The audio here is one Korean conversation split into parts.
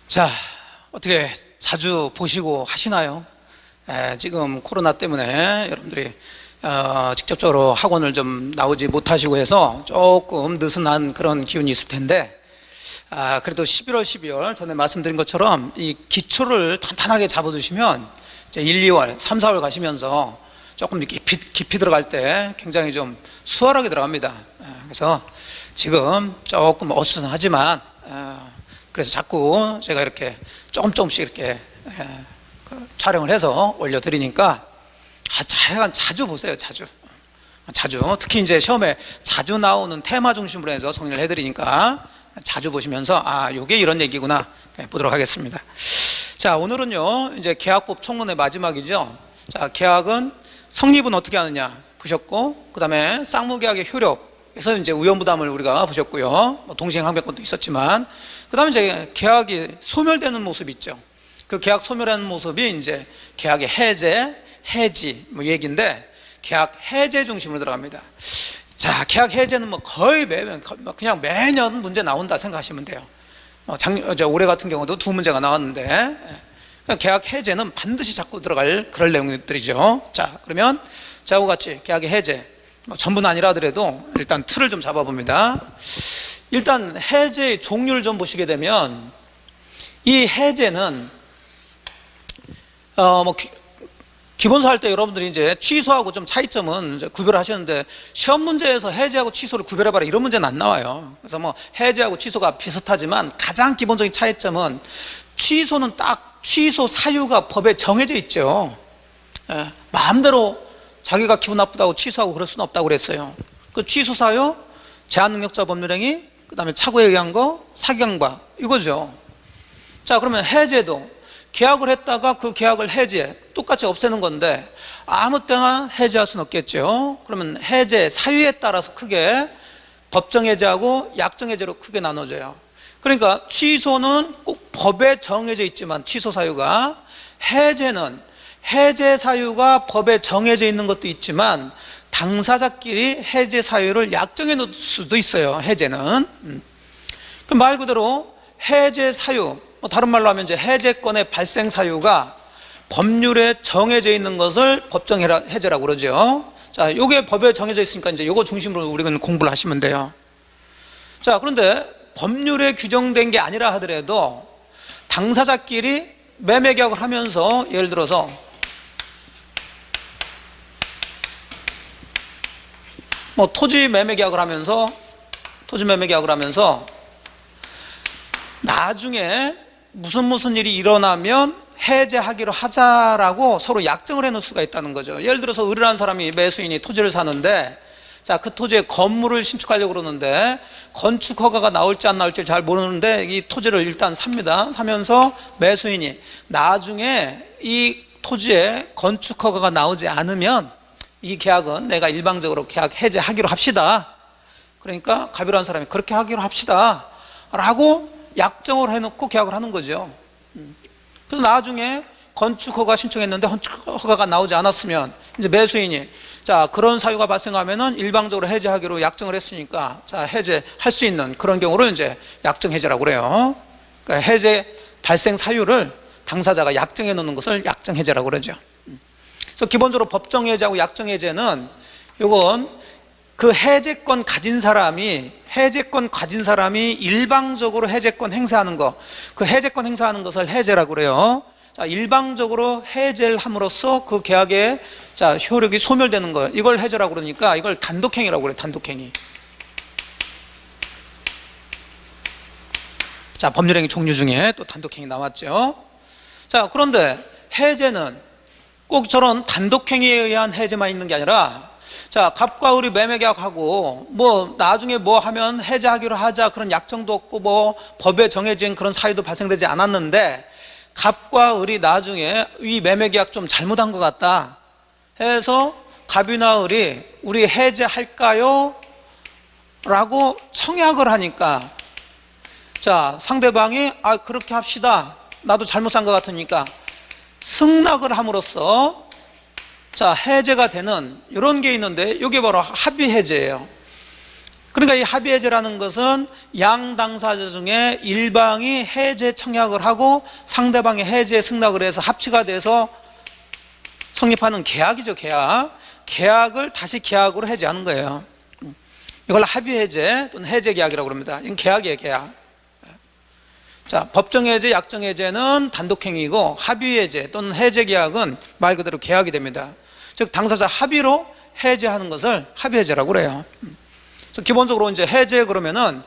자, 어떻게 자주 보시고 하시나요? 지금 코로나 때문에 여러분들이 직접적으로 학원을 좀 나오지 못하시고 해서 조금 느슨한 그런 기운이 있을 텐데, 그래도 11월, 12월 전에 말씀드린 것처럼 이 기초를 탄탄하게 잡아두시면 이제 1, 2월, 3, 4월 가시면서 조금 깊이 들어갈 때 굉장히 좀 수월하게 들어갑니다. 그래서 지금 조금 어수선하지만, 그래서 자꾸 제가 이렇게 조금씩 이렇게 촬영을 해서 올려드리니까 자주 보세요. 자주. 특히 이제 시험에 자주 나오는 테마 중심으로 해서 정리를 해드리니까 자주 보시면서 요게 이런 얘기구나 보도록 하겠습니다. 자, 오늘은요 이제 계약법 총론의 마지막이죠. 자, 계약은 성립은 어떻게 하느냐 보셨고, 그 다음에 쌍무계약의 효력에서 이제 우연부담을 우리가 보셨고요. 동시행항변권도 있었지만, 그 다음에 이제 계약이 소멸되는 모습 있죠. 그 계약 소멸하는 모습이 이제 계약의 해지 얘기인데, 계약 해제 중심으로 들어갑니다. 자, 계약 해제는 거의 그냥 매년 문제 나온다 생각하시면 돼요. 올해 같은 경우도 2문제가 나왔는데, 계약 해제는 반드시 자꾸 들어갈 그런 내용들이죠. 자, 그러면 자와 같이 계약의 해제, 전부는 아니라 하더라도 일단 틀을 좀 잡아봅니다. 일단 해제의 종류를 좀 보시게 되면, 이 해제는 기본서 할 때 여러분들이 이제 취소하고 좀 차이점은 이제 구별을 하셨는데, 시험 문제에서 해제하고 취소를 구별해봐라 이런 문제는 안 나와요. 그래서 해제하고 취소가 비슷하지만 가장 기본적인 차이점은, 취소는 딱 취소 사유가 법에 정해져 있죠. 마음대로 자기가 기분 나쁘다고 취소하고 그럴 수는 없다고 그랬어요. 그 취소 사유, 제한능력자 법률행위, 그 다음에 착오에 의한 거, 사기강박, 이거죠. 자, 그러면 해제도 계약을 했다가 그 계약을 똑같이 없애는 건데, 아무 때나 해제할 수는 없겠죠. 그러면 해제 사유에 따라서 크게 법정해제하고 약정해제로 크게 나눠져요. 그러니까 취소는 꼭 법에 정해져 있지만 취소 사유가, 해제는 해제 사유가 법에 정해져 있는 것도 있지만 당사자끼리 해제 사유를 약정해 놓을 수도 있어요. 해제는. 그럼 말 그대로 해제 사유, 다른 말로 하면 이제 해제권의 발생 사유가 법률에 정해져 있는 것을 법정 해제라고 그러죠. 자, 요게 법에 정해져 있으니까 이제 요거 중심으로 우리는 공부를 하시면 돼요. 자, 그런데 법률에 규정된 게 아니라 하더라도 당사자끼리 매매 계약을 하면서, 예를 들어서 토지 매매 계약을 하면서 나중에 무슨 일이 일어나면 해제하기로 하자라고 서로 약정을 해놓을 수가 있다는 거죠. 예를 들어서 의뢰한 사람이, 매수인이 토지를 사는데, 자, 그 토지에 건물을 신축하려고 그러는데 건축 허가가 나올지 안 나올지 잘 모르는데 이 토지를 일단 삽니다. 사면서 매수인이 나중에 이 토지에 건축 허가가 나오지 않으면 이 계약은 내가 일방적으로 계약 해제하기로 합시다. 그러니까 가비로 한 사람이 그렇게 하기로 합시다 라고 약정을 해놓고 계약을 하는 거죠. 그래서 나중에 건축 허가 신청했는데 건축 허가가 나오지 않았으면 이제 매수인이, 자, 그런 사유가 발생하면은 일방적으로 해제하기로 약정을 했으니까, 자, 해제할 수 있는 그런 경우를 이제 약정 해제라고 그래요. 그러니까 해제 발생 사유를 당사자가 약정해 놓는 것을 약정 해제라고 그러죠. 그래서 기본적으로 법정 해제하고 약정 해제는, 요건 그 해제권 가진 사람이 일방적으로 해제권 행사하는 거, 그 해제권 행사하는 것을 해제라고 그래요. 자, 일방적으로 해제를 함으로써 그 계약의, 자, 효력이 소멸되는 거, 이걸 해제라고 그러니까 이걸 단독행위라고 그래요. 단독행위. 자, 법률행위 종류 중에 또 단독행위 나왔죠. 자, 그런데 해제는 꼭 저런 단독행위에 의한 해제만 있는 게 아니라, 자, 갑과 을이 매매계약하고 나중에 하면 해제하기로 하자 그런 약정도 없고 법에 정해진 그런 사유도 발생되지 않았는데, 갑과 을이 나중에 이 매매계약 좀 잘못한 것 같다 해서 갑이나 을이 우리 해제할까요? 라고 청약을 하니까, 자, 상대방이 그렇게 합시다, 나도 잘못 산 것 같으니까 승낙을 함으로써 자, 해제가 되는 이런 게 있는데 이게 바로 합의 해제예요. 그러니까 이 합의 해제라는 것은 양 당사자 중에 일방이 해제 청약을 하고 상대방이 해제에 승낙을 해서 합치가 돼서 성립하는 계약이죠. 계약을 다시 계약으로 해제하는 거예요. 이걸 합의 해제 또는 해제 계약이라고 합니다. 이건 계약이에요, 계약. 자, 법정 해제, 약정 해제는 단독행위이고 합의 해제 또는 해제 계약은 말 그대로 계약이 됩니다. 즉 당사자 합의로 해제하는 것을 합의 해제라고 그래요. 그래서 기본적으로 이제 해제 그러면은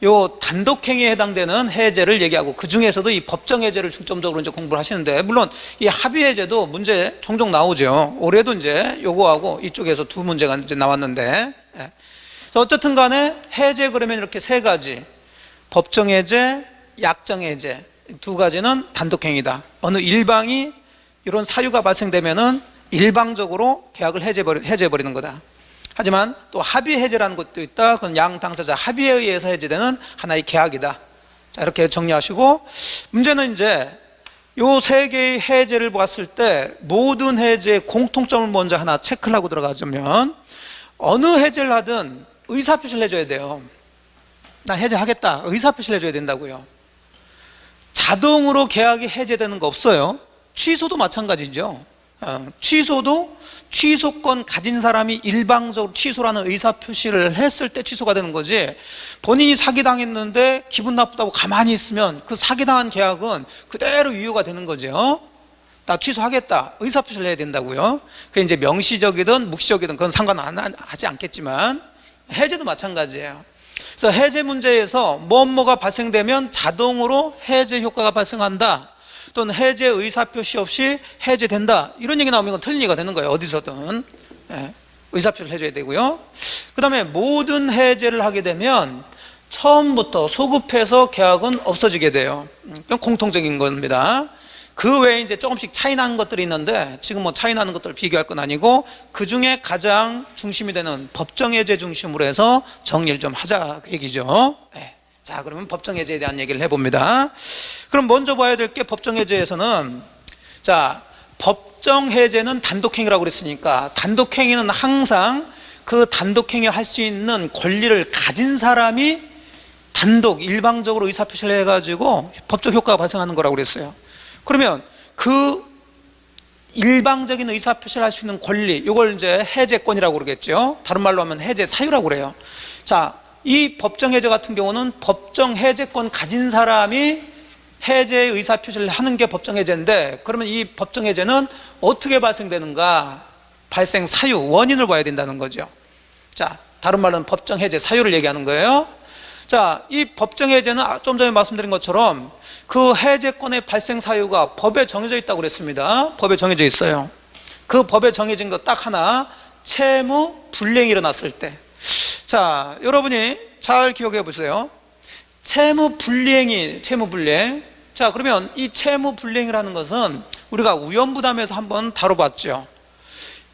요 단독행위에 해당되는 해제를 얘기하고 그 중에서도 이 법정 해제를 중점적으로 이제 공부를 하시는데, 물론 이 합의 해제도 문제 종종 나오죠. 올해도 이제 요거하고 이쪽에서 두 문제가 이제 나왔는데, 어쨌든 간에 해제 그러면 이렇게 세 가지, 법정 해제, 약정 해제 두 가지는 단독행위다. 어느 일방이 이런 사유가 발생되면은 일방적으로 계약을 해제해버리는 거다. 하지만 또 합의 해제라는 것도 있다. 그건 양 당사자 합의에 의해서 해제되는 하나의 계약이다. 자, 이렇게 정리하시고, 문제는 이제 요 세 개의 해제를 봤을 때 모든 해제의 공통점을 먼저 하나 체크를 하고 들어가자면, 어느 해제를 하든 의사표시를 해줘야 돼요. 나 해제하겠다, 의사표시를 해줘야 된다고요. 자동으로 계약이 해제되는 거 없어요. 취소도 마찬가지죠. 취소도 취소권 가진 사람이 일방적으로 취소라는 의사표시를 했을 때 취소가 되는 거지, 본인이 사기당했는데 기분 나쁘다고 가만히 있으면 그 사기당한 계약은 그대로 유효가 되는 거죠. 나 취소하겠다, 의사표시를 해야 된다고요. 그게 이제 명시적이든 묵시적이든 그건 상관하지 않겠지만, 해제도 마찬가지예요. 그래서 해제 문제에서 뭐가 발생되면 자동으로 해제 효과가 발생한다, 또는 해제 의사표시 없이 해제된다, 이런 얘기 나오면 틀린 얘기가 되는 거예요. 어디서든 의사표시를 해줘야 되고요. 그 다음에 모든 해제를 하게 되면 처음부터 소급해서 계약은 없어지게 돼요. 공통적인 겁니다. 그 외에 이제 조금씩 차이 나는 것들이 있는데, 지금 뭐 차이 나는 것들을 비교할 건 아니고, 그 중에 가장 중심이 되는 법정 해제 중심으로 해서 정리를 좀 하자, 그 얘기죠. 자, 그러면 법정 해제에 대한 얘기를 해봅니다. 그럼 먼저 봐야 될 게, 법정 해제에서는, 자, 법정 해제는 단독행위라고 그랬으니까 단독행위는 항상 그 단독행위 할 수 있는 권리를 가진 사람이 단독 일방적으로 의사표시를 해가지고 법적 효과가 발생하는 거라고 그랬어요. 그러면 그 일방적인 의사표시를 할 수 있는 권리, 이걸 이제 해제권이라고 그러겠죠. 다른 말로 하면 해제 사유라고 그래요. 자, 이 법정 해제 같은 경우는 법정 해제권 가진 사람이 해제 의사표시를 하는 게 법정 해제인데, 그러면 이 법정 해제는 어떻게 발생되는가? 발생 사유, 원인을 봐야 된다는 거죠. 자, 다른 말은 법정 해제 사유를 얘기하는 거예요. 자, 이 법정 해제는 좀 전에 말씀드린 것처럼 그 해제권의 발생 사유가 법에 정해져 있다고 그랬습니다. 법에 정해져 있어요. 그 법에 정해진 거 딱 하나, 채무 불이행이 일어났을 때. 자, 여러분이 잘 기억해 보세요. 채무 불이행. 자, 그러면 이 채무 불이행이라는 것은 우리가 우연부담에서 한번 다뤄봤죠.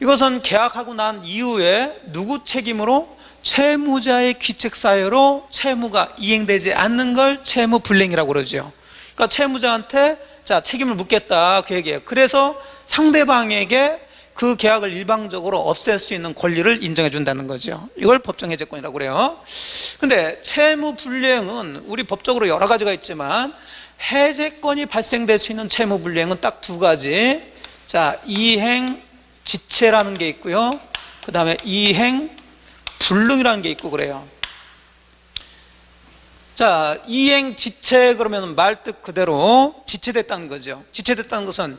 이것은 계약하고 난 이후에 누구 책임으로? 채무자의 귀책사유로 채무가 이행되지 않는 걸 채무 불이행이라고 그러죠. 그러니까 채무자한테 자, 책임을 묻겠다, 그 얘기예요. 그래서 상대방에게 그 계약을 일방적으로 없앨 수 있는 권리를 인정해 준다는 거죠. 이걸 법정 해제권이라고 그래요. 근데 채무 불이행은 우리 법적으로 여러 가지가 있지만, 해제권이 발생될 수 있는 채무 불이행은 딱 두 가지. 자, 이행 지체라는 게 있고요, 그 다음에 이행 불능이라는 게 있고 그래요. 자, 이행 지체 그러면 말뜻 그대로 지체됐다는 거죠. 지체됐다는 것은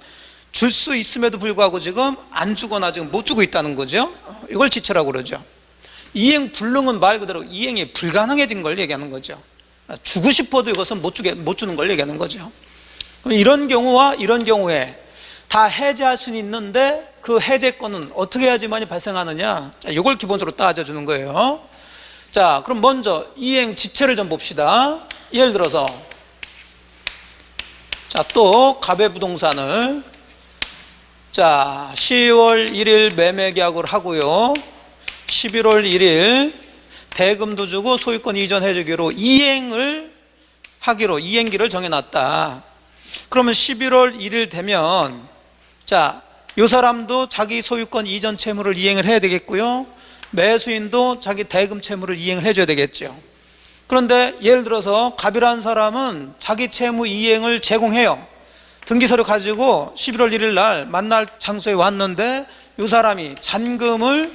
줄 수 있음에도 불구하고 지금 안 주거나 지금 못 주고 있다는 거죠. 이걸 지체라고 그러죠. 이행 불능은 말 그대로 이행이 불가능해진 걸 얘기하는 거죠. 주고 싶어도 이것은 못 주는 걸 얘기하는 거죠. 그럼 이런 경우와 이런 경우에 다 해제할 수는 있는데, 그 해제권은 어떻게 해야지만이 발생하느냐? 자, 이걸 기본적으로 따져주는 거예요. 자, 그럼 먼저 이행 지체를 좀 봅시다. 예를 들어서, 자, 또 가배부동산을, 자, 10월 1일 매매 계약을 하고요, 11월 1일 대금도 주고 소유권 이전해주기로 이행을 하기로 이행기를 정해놨다. 그러면 11월 1일 되면, 자, 이 사람도 자기 소유권 이전 채무를 이행을 해야 되겠고요, 매수인도 자기 대금 채무를 이행을 해줘야 되겠죠. 그런데 예를 들어서 갑이라는 사람은 자기 채무 이행을 제공해요. 등기서류 가지고 11월 1일 날 만날 장소에 왔는데 이 사람이 잔금을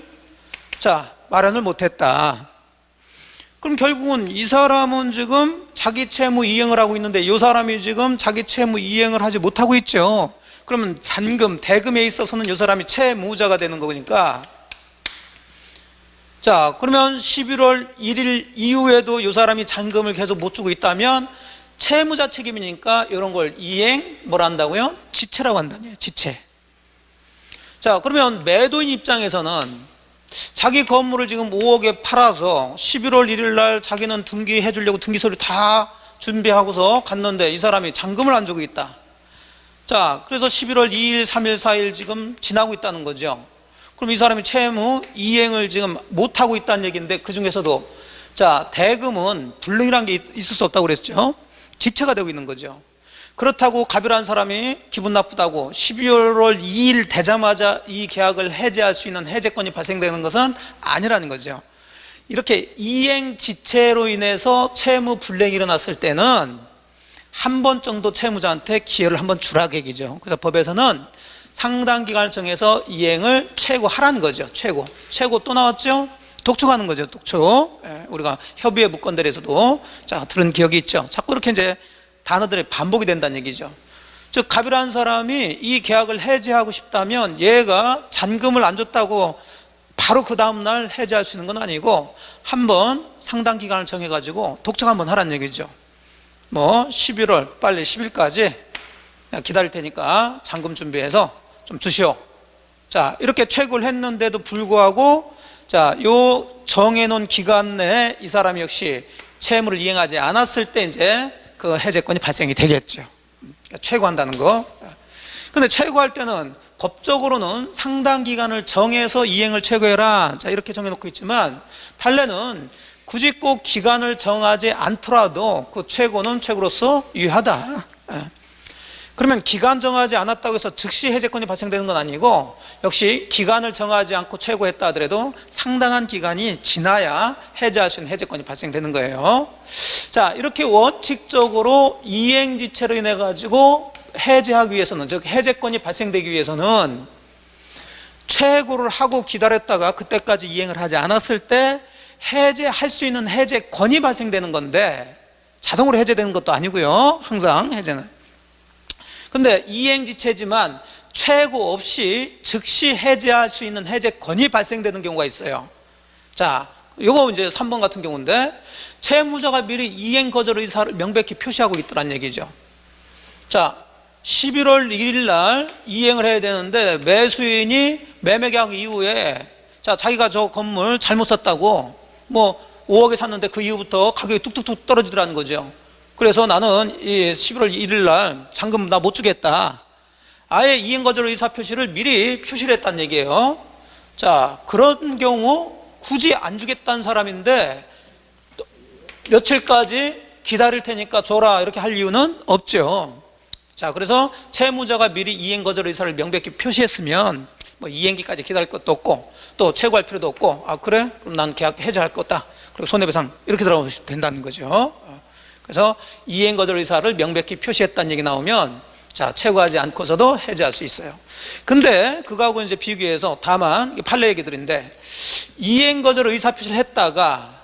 마련을 못했다. 그럼 결국은 이 사람은 지금 자기 채무 이행을 하고 있는데 이 사람이 지금 자기 채무 이행을 하지 못하고 있죠. 그러면 잔금, 대금에 있어서는 이 사람이 채무자가 되는 거니까, 그러면 11월 1일 이후에도 이 사람이 잔금을 계속 못 주고 있다면 채무자 책임이니까 이런 걸 이행 뭘 한다고요? 지체라고 한다니요. 지체. 그러면 매도인 입장에서는 자기 건물을 지금 5억에 팔아서 11월 1일 날 자기는 등기해 주려고 등기서류 다 준비하고서 갔는데 이 사람이 잔금을 안 주고 있다. 그래서 11월 2일, 3일, 4일 지금 지나고 있다는 거죠. 그럼 이 사람이 채무 이행을 지금 못하고 있다는 얘기인데, 그 중에서도 대금은 불능이라는 게 있을 수 없다고 그랬죠. 지체가 되고 있는 거죠. 그렇다고 갑이라는 사람이 기분 나쁘다고 12월 2일 되자마자 이 계약을 해제할 수 있는 해제권이 발생되는 것은 아니라는 거죠. 이렇게 이행 지체로 인해서 채무 불이행이 일어났을 때는 한 번 정도 채무자한테 기회를 한번 주라 계기죠. 그래서 법에서는 상당 기간을 정해서 이행을 최고하라는 거죠. 최고 또 나왔죠. 독촉하는 거죠. 독촉. 우리가 협의회 무건들에서도 들은 기억이 있죠. 자꾸 이렇게 이제 단어들이 반복이 된다는 얘기죠. 즉 갑이라는 사람이 이 계약을 해제하고 싶다면 얘가 잔금을 안 줬다고 바로 그 다음날 해제할 수 있는 건 아니고 한번 상당 기간을 정해가지고 독촉 한번 하라는 얘기죠. 11월 빨리 10일까지 기다릴 테니까 잔금 준비해서 좀 주시오. 이렇게 최고를 했는데도 불구하고 요 정해놓은 기간 내에 이 사람이 역시 채무를 이행하지 않았을 때 이제 그 해제권이 발생이 되겠죠. 그러니까 최고한다는 거. 근데 최고할 때는 법적으로는 상당 기간을 정해서 이행을 최고해라, 이렇게 정해놓고 있지만 판례는 굳이 꼭 기간을 정하지 않더라도 그 최고는 최고로서 유효하다. 그러면 기간 정하지 않았다고 해서 즉시 해제권이 발생되는 건 아니고, 역시 기간을 정하지 않고 최고했다 하더라도 상당한 기간이 지나야 해제할 수 있는 해제권이 발생되는 거예요. 이렇게 원칙적으로 이행지체로 인해 가지고 해제하기 위해서는, 즉 해제권이 발생되기 위해서는 최고를 하고 기다렸다가 그때까지 이행을 하지 않았을 때 해제할 수 있는 해제권이 발생되는 건데, 자동으로 해제되는 것도 아니고요, 항상 해제는. 근데 이행지체지만 최고 없이 즉시 해제할 수 있는 해제권이 발생되는 경우가 있어요. 요거 이제 3번 같은 경우인데, 채무자가 미리 이행 거절 의사를 명백히 표시하고 있더란 얘기죠. 11월 1일 날 이행을 해야 되는데 매수인이 매매계약 이후에 자기가 저 건물 잘못 샀다고 5억에 샀는데 그 이후부터 가격이 뚝뚝뚝 떨어지더라는 거죠. 그래서 나는 이 11월 1일 날 잔금 나 못 주겠다. 아예 이행 거절 의사 표시를 미리 표시를 했다는 얘기예요. 그런 경우 굳이 안 주겠다는 사람인데 며칠까지 기다릴 테니까 줘라 이렇게 할 이유는 없죠. 그래서 채무자가 미리 이행 거절 의사를 명백히 표시했으면 이행기까지 기다릴 것도 없고 또 최고할 필요도 없고, 그래? 그럼 난 계약 해제할 거다. 그리고 손해배상 이렇게 들어가면 된다는 거죠. 그래서 이행 거절 의사를 명백히 표시했다는 얘기 나오면 최고하지 않고서도 해제할 수 있어요. 근데 그거하고 이제 비교해서, 다만 이게 판례 얘기들인데, 이행 거절 의사 표시를 했다가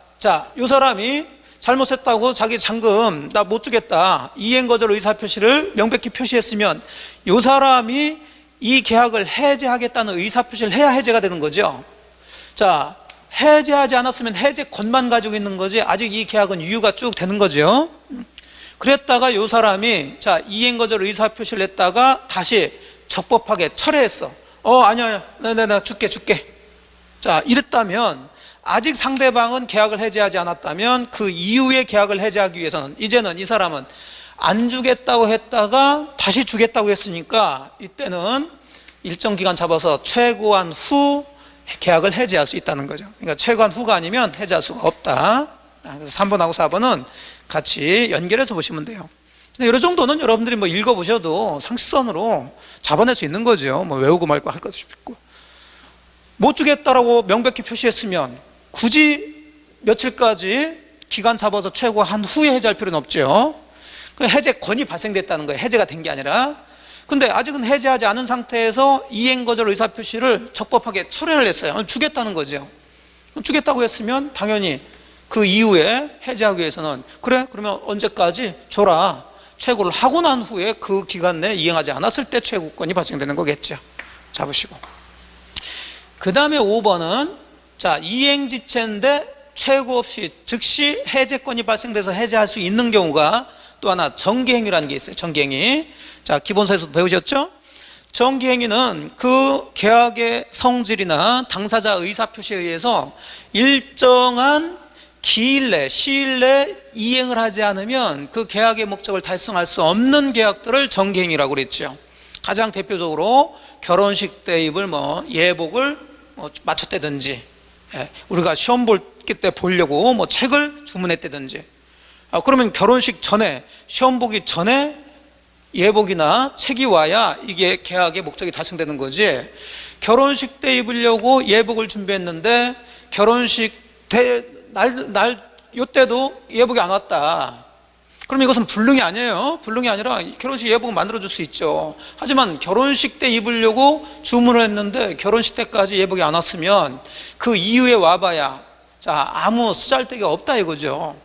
이 사람이 잘못했다고 자기 잔금 나 못 주겠다 이행 거절 의사 표시를 명백히 표시했으면 이 사람이 이 계약을 해제하겠다는 의사 표시를 해야 해제가 되는 거죠. 해제하지 않았으면 해제권만 가지고 있는 거지 아직 이 계약은 유효가 쭉 되는 거죠. 그랬다가 이 사람이 이행 거절 의사 표시를 했다가 다시 적법하게 철회했어. 아니야, 나 줄게. 이랬다면, 아직 상대방은 계약을 해제하지 않았다면 그 이후에 계약을 해제하기 위해서는 이제는 이 사람은 안 주겠다고 했다가 다시 주겠다고 했으니까 이때는 일정 기간 잡아서 최고한 후 계약을 해제할 수 있다는 거죠. 그러니까 최고한 후가 아니면 해제할 수가 없다. 그래서 3번하고 4번은 같이 연결해서 보시면 돼요. 근데 이런 정도는 여러분들이 뭐 읽어보셔도 상식선으로 잡아낼 수 있는 거죠. 뭐 외우고 말고 할 것도 싶고. 못 주겠다라고 명백히 표시했으면 굳이 며칠까지 기간 잡아서 최고한 후에 해제할 필요는 없죠. 그 해제권이 발생됐다는 거예요. 해제가 된 게 아니라. 근데 아직은 해제하지 않은 상태에서 이행거절 의사표시를 적법하게 철회를 했어요. 주겠다는 거죠. 주겠다고 했으면 당연히 그 이후에 해제하기 위해서는 그래? 그러면 언제까지 줘라. 최고를 하고 난 후에 그 기간 내에 이행하지 않았을 때 최고권이 발생되는 거겠죠. 잡으시고. 그 다음에 5번은 자, 이행지체인데 최고 없이 즉시 해제권이 발생돼서 해제할 수 있는 경우가 또 하나 정기행위라는 게 있어요. 정기행위. 자, 기본서에서도 배우셨죠? 정기행위는 그 계약의 성질이나 당사자 의사표시에 의해서 일정한 기일 내, 시일 내 이행을 하지 않으면 그 계약의 목적을 달성할 수 없는 계약들을 정기행위라고 그랬죠. 가장 대표적으로 결혼식 때 입을 예복을 맞췄다든지, 우리가 시험 볼 때 보려고 책을 주문했다든지, 그러면 결혼식 전에, 시험 보기 전에 예복이나 책이 와야 이게 계약의 목적이 달성되는 거지. 결혼식 때 입으려고 예복을 준비했는데 결혼식 요때도 예복이 안 왔다. 그럼 이것은 불능이 아니에요. 불능이 아니라 결혼식 예복은 만들어줄 수 있죠. 하지만 결혼식 때 입으려고 주문을 했는데 결혼식 때까지 예복이 안 왔으면 그 이후에 와봐야 자, 아무 쓰잘데기가 없다 이거죠.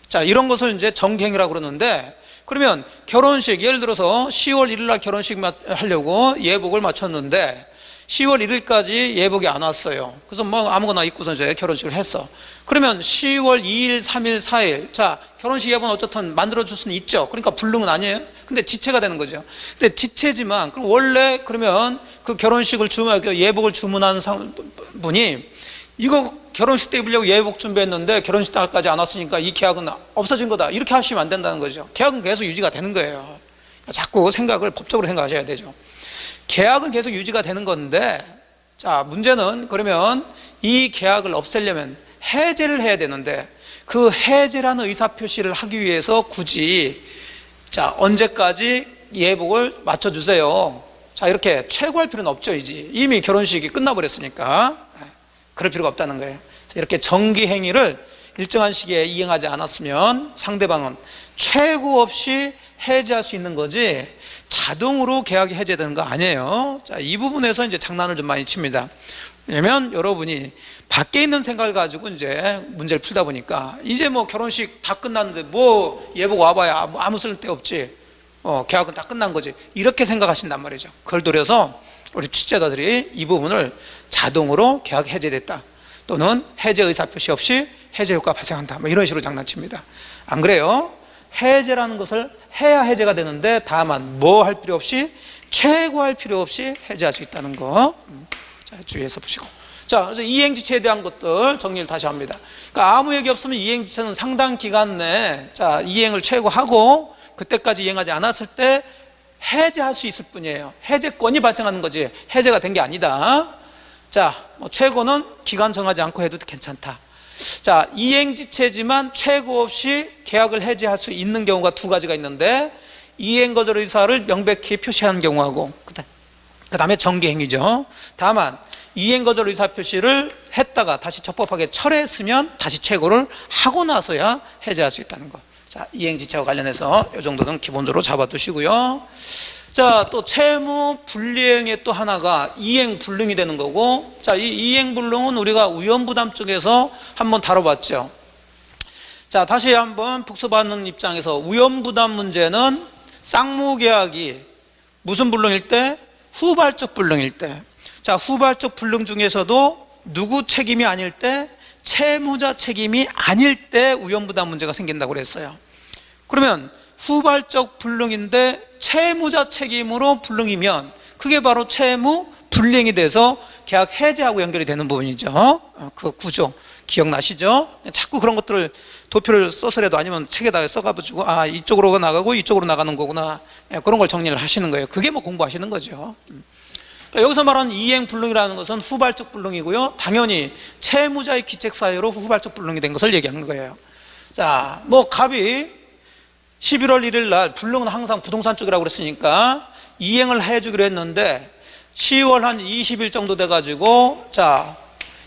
자, 이런 것을 이제 정기행위라고 그러는데, 그러면 결혼식, 예를 들어서 10월 1일 날 결혼식 하려고 예복을 맞췄는데 10월 1일까지 예복이 안 왔어요. 그래서 아무거나 입고서 이제 결혼식을 했어. 그러면 10월 2일, 3일, 4일, 자, 결혼식 예복은 어쨌든 만들어줄 수는 있죠. 그러니까 불능은 아니에요. 근데 지체가 되는 거죠. 근데 지체지만, 그럼 원래 그러면 그 결혼식을 예복을 주문한 분이 이거 결혼식 때 입으려고 예복 준비했는데 결혼식 날까지 안 왔으니까 이 계약은 없어진 거다, 이렇게 하시면 안 된다는 거죠. 계약은 계속 유지가 되는 거예요. 자꾸 생각을 법적으로 생각하셔야 되죠. 계약은 계속 유지가 되는 건데, 자, 문제는 그러면 이 계약을 없애려면 해제를 해야 되는데 그 해제라는 의사표시를 하기 위해서 굳이 자, 언제까지 예복을 맞춰주세요, 자, 이렇게 최고할 필요는 없죠. 이미 결혼식이 끝나버렸으니까 그럴 필요가 없다는 거예요. 이렇게 정기행위를 일정한 시기에 이행하지 않았으면 상대방은 최고 없이 해제할 수 있는 거지 자동으로 계약이 해제되는 거 아니에요. 자, 이 부분에서 이제 장난을 좀 많이 칩니다. 왜냐면 여러분이 밖에 있는 생각을 가지고 이제 문제를 풀다 보니까 이제 결혼식 다 끝났는데 예복 와봐야 아무 쓸데없지, 계약은 다 끝난 거지, 이렇게 생각하신단 말이죠. 그걸 노려서 우리 취재자들이 이 부분을 자동으로 계약 해제됐다, 또는 해제 의사표시 없이 해제 효과 발생한다, 이런 식으로 장난칩니다. 안 그래요? 해제라는 것을 해야 해제가 되는데 다만 할 필요 없이, 최고할 필요 없이 해제할 수 있다는 거, 자, 주의해서 보시고. 자, 그래서 이행지체에 대한 것들 정리를 다시 합니다. 그러니까 아무 얘기 없으면 이행지체는 상당 기간 내에 자, 이행을 최고하고 그때까지 이행하지 않았을 때 해제할 수 있을 뿐이에요. 해제권이 발생하는 거지 해제가 된 게 아니다. 자, 최고는 기간 정하지 않고 해도 괜찮다. 자, 이행지체지만 최고 없이 계약을 해제할 수 있는 경우가 두 가지가 있는데, 이행거절 의사를 명백히 표시하는 경우하고 그 다음에 정기행위죠. 다만 이행거절 의사 표시를 했다가 다시 적법하게 철회했으면 다시 최고를 하고 나서야 해제할 수 있다는 거. 자, 이행지체와 관련해서 이 정도는 기본적으로 잡아두시고요. 자, 또 채무 불이행의 또 하나가 이행불능이 되는 거고, 자, 이 이행불능은 우리가 위험부담 쪽에서 한번 다뤄봤죠. 자, 다시 한번 복습하는 입장에서 위험부담 문제는 쌍무계약이 무슨 불능일 때? 후발적 불능일 때. 자, 후발적 불능 중에서도 누구 책임이 아닐 때, 채무자 책임이 아닐 때 위험부담 문제가 생긴다고 그랬어요. 그러면 후발적 불능인데 채무자 책임으로 불능이면 그게 바로 채무 불이행이 돼서 계약 해제하고 연결이 되는 부분이죠. 그 구조 기억나시죠? 자꾸 그런 것들을 도표를 써서라도 아니면 책에다가 써가지고 이쪽으로 나가고 이쪽으로 나가는 거구나, 그런 걸 정리를 하시는 거예요. 그게 공부하시는 거죠. 그러니까 여기서 말하는 이행불능이라는 것은 후발적 불능이고요, 당연히 채무자의 기책 사유로 후발적 불능이 된 것을 얘기하는 거예요. 자, 갑이 11월 1일 날 불능은 항상 부동산 쪽이라고 그랬으니까 이행을 해주기로 했는데 10월 한 20일 정도 돼가지고 자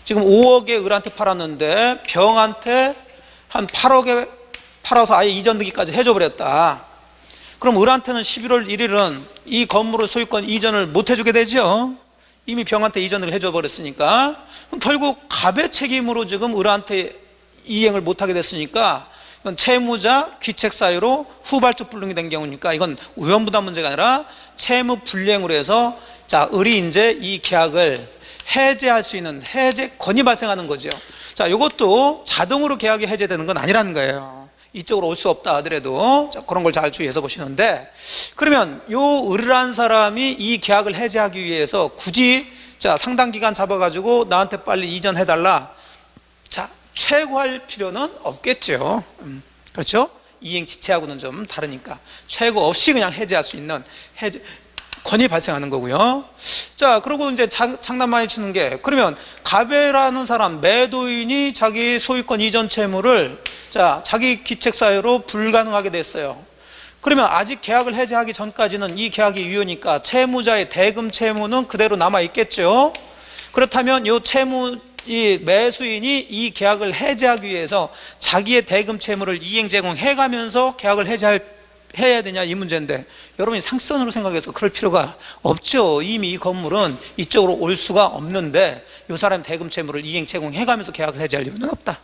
지금 5억에 을한테 팔았는데 병한테 한 8억에 팔아서 아예 이전 등기까지 해줘버렸다. 그럼 을한테는 11월 1일은 이 건물의 소유권 이전을 못 해주게 되죠. 이미 병한테 이전을 해줘버렸으니까. 그럼 결국 갑의 책임으로 지금 을한테 이행을 못하게 됐으니까 이건 채무자 귀책 사유로 후발적 불능이 된 경우니까 이건 우연부담 문제가 아니라 채무 불이행으로 해서 자 을이 이제 이 계약을 해제할 수 있는 해제권이 발생하는 거죠. 자, 이것도 자동으로 계약이 해제되는 건 아니라는 거예요. 이쪽으로 올 수 없다 하더라도 자, 그런 걸 잘 주의해서 보시는데, 그러면 요 을이라는 사람이 이 계약을 해제하기 위해서 굳이 자 상당 기간 잡아가지고 나한테 빨리 이전해달라, 자 최고할 필요는 없겠죠. 그렇죠? 이행 지체하고는 좀 다르니까 최고 없이 그냥 해제할 수 있는 해제 권이 발생하는 거고요. 자, 그리고 이제 장난 많이 치는 게, 그러면 갑이라는 사람, 매도인이 자기 소유권 이전 채무를 자 자기 귀책 사유로 불가능하게 됐어요. 그러면 아직 계약을 해제하기 전까지는 이 계약이 유효니까 채무자의 대금 채무는 그대로 남아 있겠죠. 그렇다면 이 채무 이 매수인이 이 계약을 해제하기 위해서 자기의 대금 채무를 이행 제공해 가면서 계약을 해야 되냐 이 문제인데, 여러분이 상식선으로 생각해서 그럴 필요가 없죠. 이미 이 건물은 이쪽으로 올 수가 없는데 이 사람 대금 채무를 이행 제공해 가면서 계약을 해제할 이유는 없다.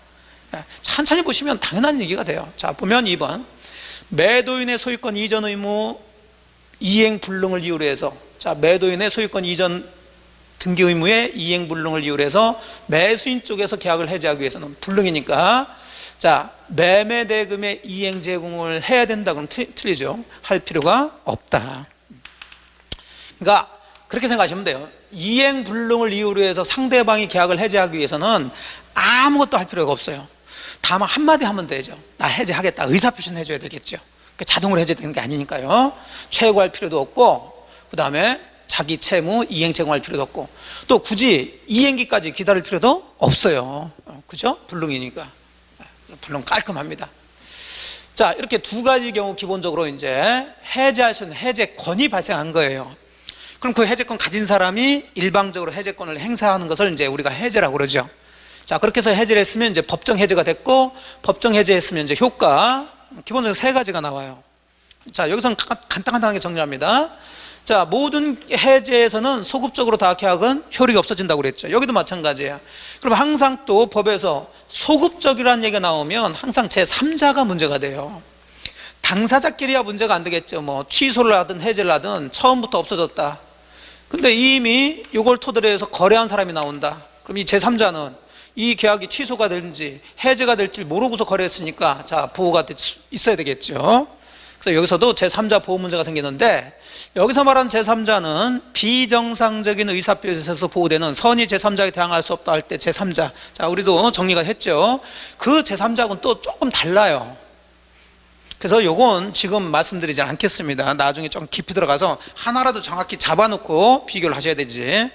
천천히 보시면 당연한 얘기가 돼요. 자, 보면 2번 매도인의 소유권 이전 의무 이행 불능을 이유로 해서, 자 매도인의 소유권 이전 등기 의무의 이행 불능을 이유로 해서 매수인 쪽에서 계약을 해제하기 위해서는 불능이니까 자 매매 대금의 이행 제공을 해야 된다 그러면 틀리죠. 할 필요가 없다. 그러니까 그렇게 생각하시면 돼요. 이행 불능을 이유로 해서 상대방이 계약을 해제하기 위해서는 아무것도 할 필요가 없어요. 다만 한마디 하면 되죠. 나 해제하겠다. 의사표시는 해줘야 되겠죠. 자동으로 해제되는 게 아니니까요. 최고할 필요도 없고, 그 다음에 자기 채무 이행 제공할 필요도 없고, 또 굳이 이행기까지 기다릴 필요도 없어요. 그죠? 불능이니까. 불능 깔끔합니다. 자, 이렇게 두 가지 경우 기본적으로 이제 해제할 수 있는 해제권이 발생한 거예요. 그럼 그 해제권 가진 사람이 일방적으로 해제권을 행사하는 것을 이제 우리가 해제라고 그러죠. 자, 그렇게 해서 해제를 했으면 이제 법정 해제가 됐고, 법정 해제했으면 이제 효과 기본적으로 세 가지가 나와요. 자, 여기서는 간단하게 정리합니다. 자, 모든 해제에서는 소급적으로 다 계약은 효력이 없어진다고 그랬죠. 여기도 마찬가지예요. 그럼 항상 또 법에서 소급적이라는 얘기가 나오면 항상 제3자가 문제가 돼요. 당사자끼리야 문제가 안 되겠죠. 뭐 취소를 하든 해제를 하든 처음부터 없어졌다. 근데 이미 이걸 토대로 해서 거래한 사람이 나온다. 그럼 이 제3자는 이 계약이 취소가 될지 해제가 될지 모르고서 거래했으니까 자 보호가 있어야 되겠죠. 그래서 여기서도 제3자 보호 문제가 생기는데, 여기서 말하는 제3자는 비정상적인 의사표시에서 보호되는 선의 제3자에 대항할 수 없다 할 때 제3자, 자 우리도 정리가 했죠. 그 제3자하고는 또 조금 달라요. 그래서 요건 지금 말씀드리지 않겠습니다. 나중에 좀 깊이 들어가서 하나라도 정확히 잡아놓고 비교를 하셔야 되지.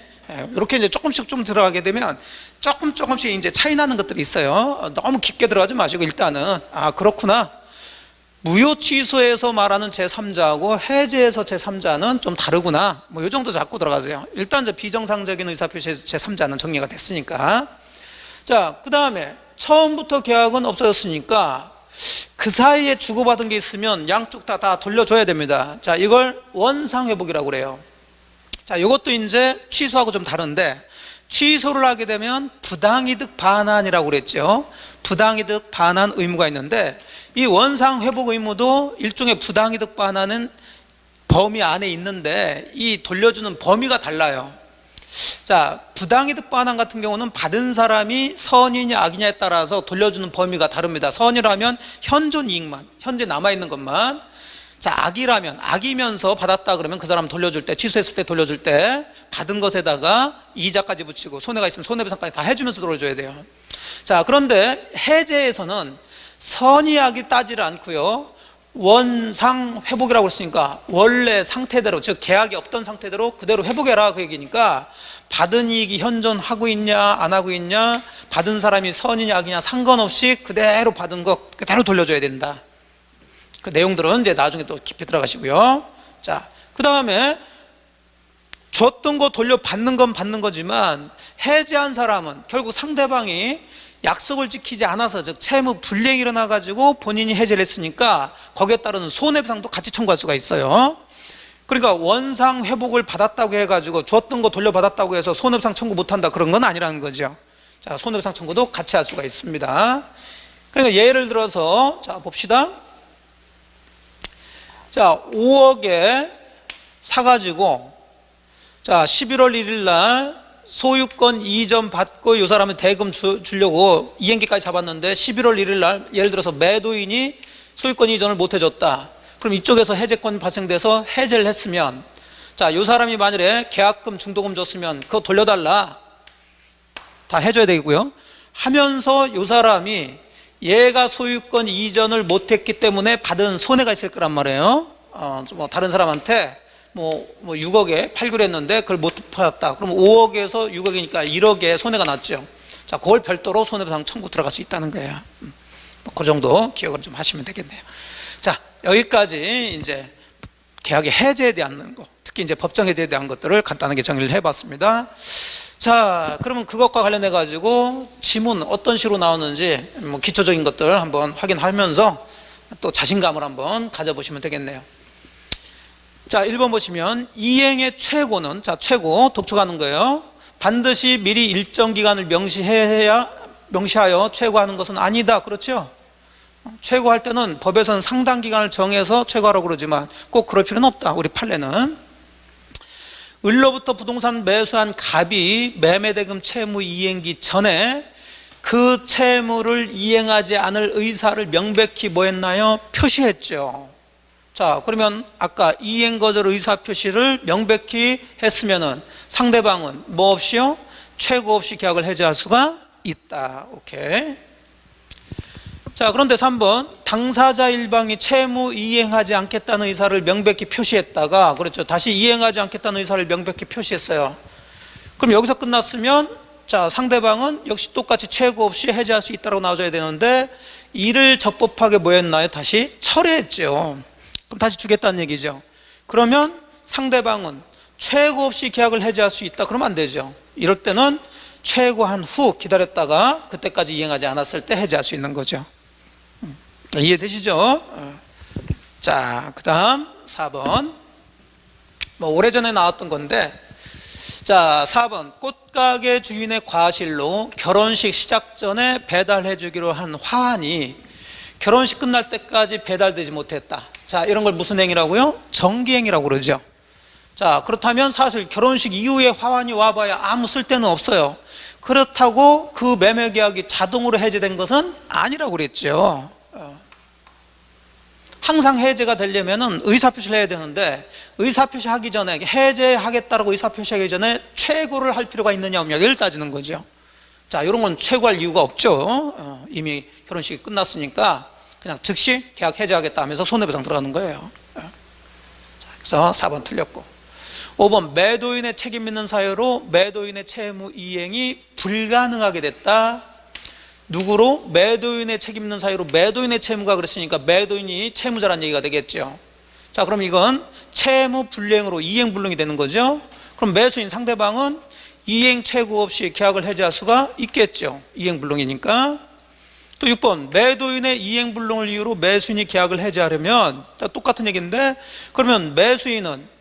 이렇게 이제 조금씩 좀 들어가게 되면 조금씩 이제 차이 나는 것들이 있어요. 너무 깊게 들어가지 마시고 일단은 아 그렇구나, 무효 취소에서 말하는 제3자하고 해제에서 제3자는 좀 다르구나, 뭐 이 정도 잡고 들어가세요. 일단 이제 비정상적인 의사표시에서 제3자는 정리가 됐으니까. 자, 그 다음에 처음부터 계약은 없어졌으니까 그 사이에 주고받은 게 있으면 양쪽 다 돌려줘야 됩니다. 자, 이걸 원상회복이라고 그래요. 자, 이것도 이제 취소하고 좀 다른데, 취소를 하게 되면 부당이득 반환이라고 그랬죠. 부당이득 반환 의무가 있는데, 이 원상회복 의무도 일종의 부당이득 반환은 범위 안에 있는데 이 돌려주는 범위가 달라요. 자, 부당이득 반환 같은 경우는 받은 사람이 선이냐 악이냐에 따라서 돌려주는 범위가 다릅니다. 선이라면 현존 이익만, 현재 남아있는 것만. 자, 악이라면 악이면서 받았다 그러면 그 사람 돌려줄 때, 취소했을 때 돌려줄 때 받은 것에다가 이자까지 붙이고 손해가 있으면 손해배상까지 다 해주면서 돌려줘야 돼요. 자, 그런데 해제에서는 선의 악이 따지를 않고요, 원상 회복이라고 했으니까 원래 상태대로, 즉 계약이 없던 상태대로 그대로 회복해라 그 얘기니까 받은 이익이 현존하고 있냐 안 하고 있냐, 받은 사람이 선이냐 악이냐 상관없이 그대로 받은 거 그대로 돌려줘야 된다. 그 내용들은 이제 나중에 또 깊이 들어가시고요. 자, 그 다음에 줬던 거 돌려받는 건 받는 거지만 해지한 사람은 결국 상대방이 약속을 지키지 않아서, 즉 채무 불이행이 일어나 가지고 본인이 해지를 했으니까 거기에 따르는 손해배상도 같이 청구할 수가 있어요. 그러니까 원상 회복을 받았다고 해가지고 줬던 거 돌려받았다고 해서 손해배상 청구 못한다, 그런 건 아니라는 거죠. 자, 손해배상 청구도 같이 할 수가 있습니다. 그러니까 예를 들어서 자 봅시다. 자, 5억에 사가지고 자 11월 1일 날 소유권 이전 받고 이 사람은 대금 주려고 이행기까지 잡았는데 11월 1일 날 예를 들어서 매도인이 소유권 이전을 못 해줬다. 그럼 이쪽에서 해제권 발생돼서 해제를 했으면, 자, 이 사람이 만일에 계약금 중도금 줬으면 그거 돌려달라, 다 해줘야 되고요. 하면서 이 사람이 얘가 소유권 이전을 못했기 때문에 받은 손해가 있을 거란 말이에요. 뭐 다른 사람한테 뭐 6억에 팔기로 했는데 그걸 못 팔았다. 그럼 5억에서 6억이니까 1억의 손해가 났죠. 자, 그걸 별도로 손해배상 청구 들어갈 수 있다는 거예요. 그 정도 기억을 좀 하시면 되겠네요. 자, 여기까지 이제 계약의 해제에 대한 거, 특히 이제 법정 해제에 대한 것들을 간단하게 정리를 해봤습니다. 자, 그러면 그것과 관련해 가지고 지문 어떤 식으로 나오는지 뭐 기초적인 것들 한번 확인하면서 또 자신감을 한번 가져보시면 되겠네요. 자, 1번 보시면 이행의 최고는, 자, 최고 독촉하는 거예요. 반드시 미리 일정 기간을 명시하여 최고하는 것은 아니다, 그렇죠? 최고할 때는 법에서는 상당 기간을 정해서 최고하라고 그러지만 꼭 그럴 필요는 없다, 우리 판례는. 을로부터 부동산 매수한 갑이 매매대금 채무 이행기 전에 그 채무를 이행하지 않을 의사를 명백히 뭐 했나요? 표시했죠. 자, 그러면 아까 이행 거절 의사 표시를 명백히 했으면은 상대방은 뭐 없이요? 최고 없이 계약을 해지할 수가 있다. 오케이. 자, 그런데 3번 당사자 일방이 채무 이행하지 않겠다는 의사를 명백히 표시했다가, 그렇죠, 다시 이행하지 않겠다는 의사를 명백히 표시했어요. 그럼 여기서 끝났으면 자, 상대방은 역시 똑같이 최고 없이 해지할 수 있다고 나와줘야 되는데 이를 적법하게 뭐 했나요? 다시 철회했죠. 그럼 다시 주겠다는 얘기죠. 그러면 상대방은 최고 없이 계약을 해지할 수 있다, 그러면 안 되죠. 이럴 때는 최고한 후 기다렸다가 그때까지 이행하지 않았을 때 해지할 수 있는 거죠. 이해되시죠? 자, 그 다음 4번 뭐 오래전에 나왔던 건데, 자, 4번 꽃가게 주인의 과실로 결혼식 시작 전에 배달해 주기로 한 화환이 결혼식 끝날 때까지 배달되지 못했다. 자, 이런 걸 무슨 행위라고요? 정기행위라고 그러죠. 자, 그렇다면 사실 결혼식 이후에 화환이 와봐야 아무 쓸데는 없어요. 그렇다고 그 매매 계약이 자동으로 해제된 것은 아니라고 그랬죠. 항상 해제가 되려면은 의사표시를 해야 되는데 의사표시 하기 전에, 해제하겠다라고 의사표시하기 전에 최고를 할 필요가 있느냐 없느냐, 이걸 따지는 거죠. 자, 이런 건 최고할 이유가 없죠. 이미 결혼식이 끝났으니까 그냥 즉시 계약 해제하겠다 하면서 손해배상 들어가는 거예요. 자, 그래서 4번 틀렸고, 5번 매도인의 책임 있는 사유로 매도인의 채무 이행이 불가능하게 됐다. 누구로? 매도인의 책임 있는 사유로 매도인의 채무가 그랬으니까 매도인이 채무자란 얘기가 되겠죠. 자, 그럼 이건 채무 불이행으로 이행 불능이 되는 거죠. 그럼 매수인 상대방은 이행 최고 없이 계약을 해지할 수가 있겠죠. 이행 불능이니까. 또 6번 매도인의 이행 불능을 이유로 매수인이 계약을 해지하려면, 똑같은 얘기인데, 그러면 매수인은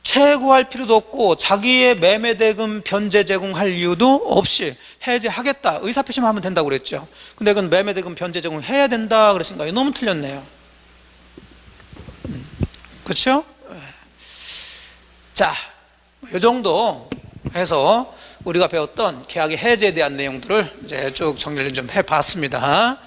최고할 필요도 없고 자기의 매매대금 변제 제공할 이유도 없이 해제하겠다, 의사표시만 하면 된다고 그랬죠. 근데 그건 매매대금 변제 제공을 해야 된다 그랬으니까 너무 틀렸네요. 그렇죠? 자, 이 정도 해서 우리가 배웠던 계약의 해제에 대한 내용들을 이제 쭉 정리를 좀 해봤습니다.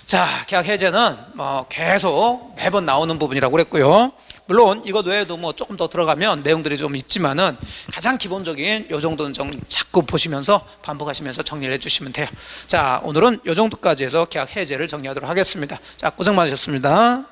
자, 계약 해제는 뭐 계속 매번 나오는 부분이라고 그랬고요. 물론 이것 외에도 뭐 조금 더 들어가면 내용들이 좀 있지만은 가장 기본적인 요 정도는 좀 자꾸 보시면서 반복하시면서 정리를 해주시면 돼요. 자, 오늘은 요 정도까지 해서 계약 해제를 정리하도록 하겠습니다. 자, 고생 많으셨습니다.